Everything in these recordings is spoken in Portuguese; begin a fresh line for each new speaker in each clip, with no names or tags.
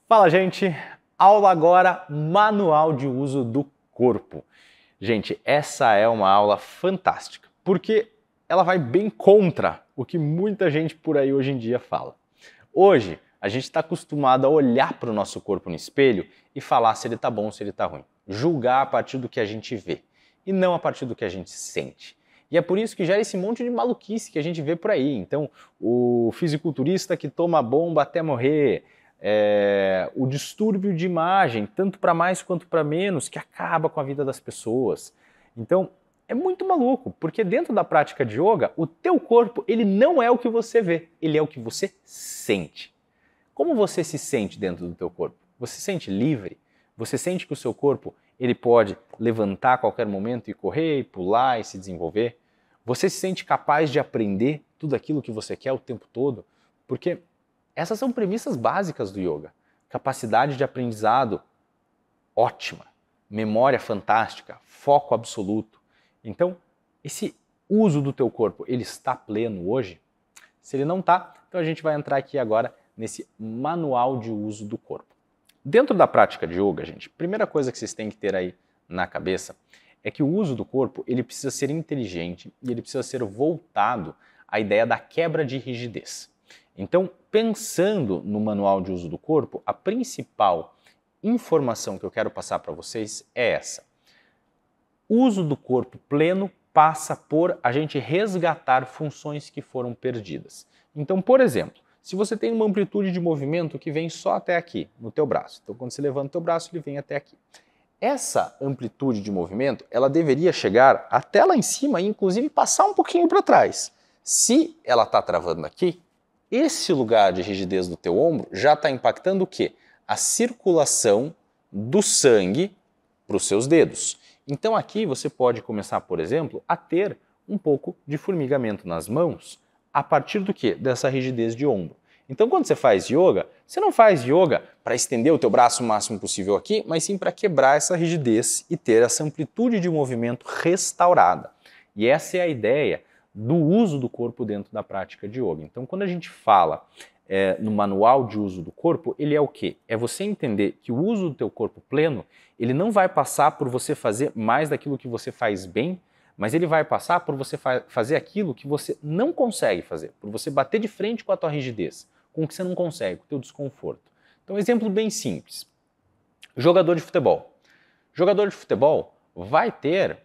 Fala, gente! Aula agora, manual de uso do corpo. Gente, essa é uma aula fantástica, porque ela vai bem contra o que muita gente por aí hoje em dia fala. Hoje, a gente está acostumado a olhar para o nosso corpo no espelho e falar se ele está bom ou se ele está ruim. Julgar a partir do que a gente vê e não a partir do que a gente sente. E é por isso que gera esse monte de maluquice que a gente vê por aí. Então, o fisiculturista que toma bomba até morrer, o distúrbio de imagem, tanto para mais quanto para menos, que acaba com a vida das pessoas. Então, é muito maluco, porque dentro da prática de yoga, o teu corpo ele não é o que você vê, ele é o que você sente. Como você se sente dentro do teu corpo? Você se sente livre? Você sente que o seu corpo ele pode levantar a qualquer momento e correr, e pular e se desenvolver? Você se sente capaz de aprender tudo aquilo que você quer o tempo todo? Porque essas são premissas básicas do yoga. Capacidade de aprendizado ótima, memória fantástica, foco absoluto. Então, esse uso do teu corpo, ele está pleno hoje? Se ele não está, então a gente vai entrar aqui agora nesse manual de uso do corpo. Dentro da prática de yoga, gente, a primeira coisa que vocês têm que ter aí na cabeça é que o uso do corpo ele precisa ser inteligente e ele precisa ser voltado à ideia da quebra de rigidez. Então, pensando no manual de uso do corpo, a principal informação que eu quero passar para vocês é essa. O uso do corpo pleno passa por a gente resgatar funções que foram perdidas. Então, por exemplo, se você tem uma amplitude de movimento que vem só até aqui, no teu braço. Então, quando você levanta o teu braço, ele vem até aqui. Essa amplitude de movimento, ela deveria chegar até lá em cima e, inclusive, passar um pouquinho para trás. Se ela está travando aqui, esse lugar de rigidez do teu ombro já está impactando o quê? A circulação do sangue para os seus dedos. Então, aqui você pode começar, por exemplo, a ter um pouco de formigamento nas mãos, a partir do quê? Dessa rigidez de ombro. Então, quando você faz yoga, você não faz yoga para estender o teu braço o máximo possível aqui, mas sim para quebrar essa rigidez e ter essa amplitude de movimento restaurada. E essa é a ideia do uso do corpo dentro da prática de yoga. Então, quando a gente fala no manual de uso do corpo, ele é o quê? É você entender que o uso do teu corpo pleno, ele não vai passar por você fazer mais daquilo que você faz bem, mas ele vai passar por você fazer aquilo que você não consegue fazer, por você bater de frente com a tua rigidez, com o que você não consegue, com o teu desconforto. Então, um exemplo bem simples. Jogador de futebol. Jogador de futebol vai ter,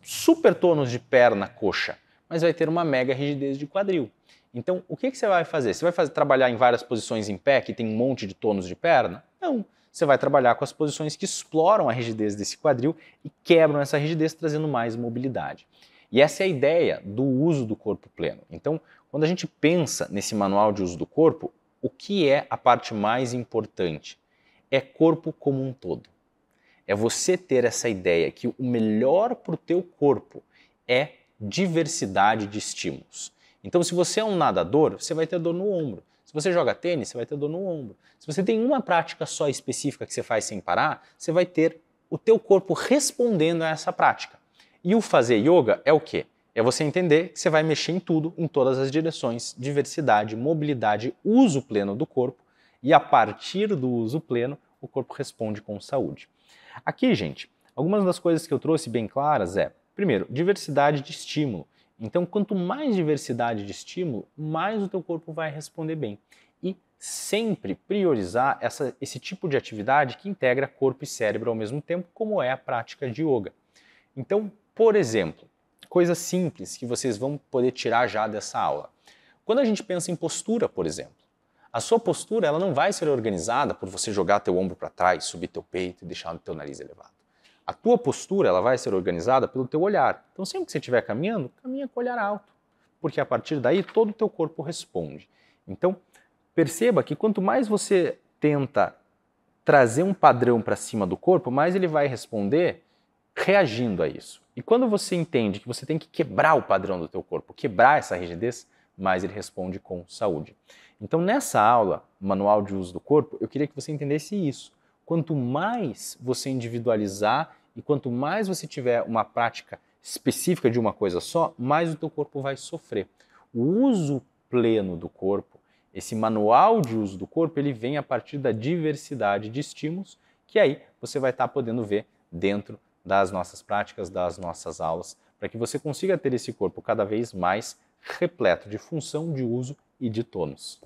super tônus de perna, coxa, mas vai ter uma mega rigidez de quadril. Então, o que você vai fazer? Você vai trabalhar em várias posições em pé, que tem um monte de tônus de perna? Não. Você vai trabalhar com as posições que exploram a rigidez desse quadril e quebram essa rigidez, trazendo mais mobilidade. E essa é a ideia do uso do corpo pleno. Então, quando a gente pensa nesse manual de uso do corpo, o que é a parte mais importante? É corpo como um todo. É você ter essa ideia que o melhor para o teu corpo é diversidade de estímulos. Então, se você é um nadador, você vai ter dor no ombro. Se você joga tênis, você vai ter dor no ombro. Se você tem uma prática só específica que você faz sem parar, você vai ter o teu corpo respondendo a essa prática. E o fazer yoga é o quê? É você entender que você vai mexer em tudo, em todas as direções, diversidade, mobilidade, uso pleno do corpo, e a partir do uso pleno, o corpo responde com saúde. Aqui, gente, algumas das coisas que eu trouxe bem claras primeiro, diversidade de estímulo. Então, quanto mais diversidade de estímulo, mais o teu corpo vai responder bem. E sempre priorizar esse tipo de atividade que integra corpo e cérebro ao mesmo tempo, como é a prática de yoga. Então, por exemplo, coisas simples que vocês vão poder tirar já dessa aula. Quando a gente pensa em postura, por exemplo, a sua postura ela não vai ser organizada por você jogar teu ombro para trás, subir teu peito e deixar o teu nariz elevado. A tua postura ela vai ser organizada pelo teu olhar. Então, sempre que você estiver caminhando, caminha com o olhar alto, porque a partir daí todo o teu corpo responde. Então, perceba que quanto mais você tenta trazer um padrão para cima do corpo, mais ele vai responder reagindo a isso. E quando você entende que você tem que quebrar o padrão do teu corpo, quebrar essa rigidez, mais ele responde com saúde. Então, nessa aula, Manual de Uso do Corpo, eu queria que você entendesse isso. Quanto mais você individualizar e quanto mais você tiver uma prática específica de uma coisa só, mais o teu corpo vai sofrer. O uso pleno do corpo, Esse manual de uso do corpo, ele vem a partir da diversidade de estímulos que aí você vai estar podendo ver dentro das nossas práticas, das nossas aulas, para que você consiga ter esse corpo cada vez mais repleto de função, de uso e de tônus.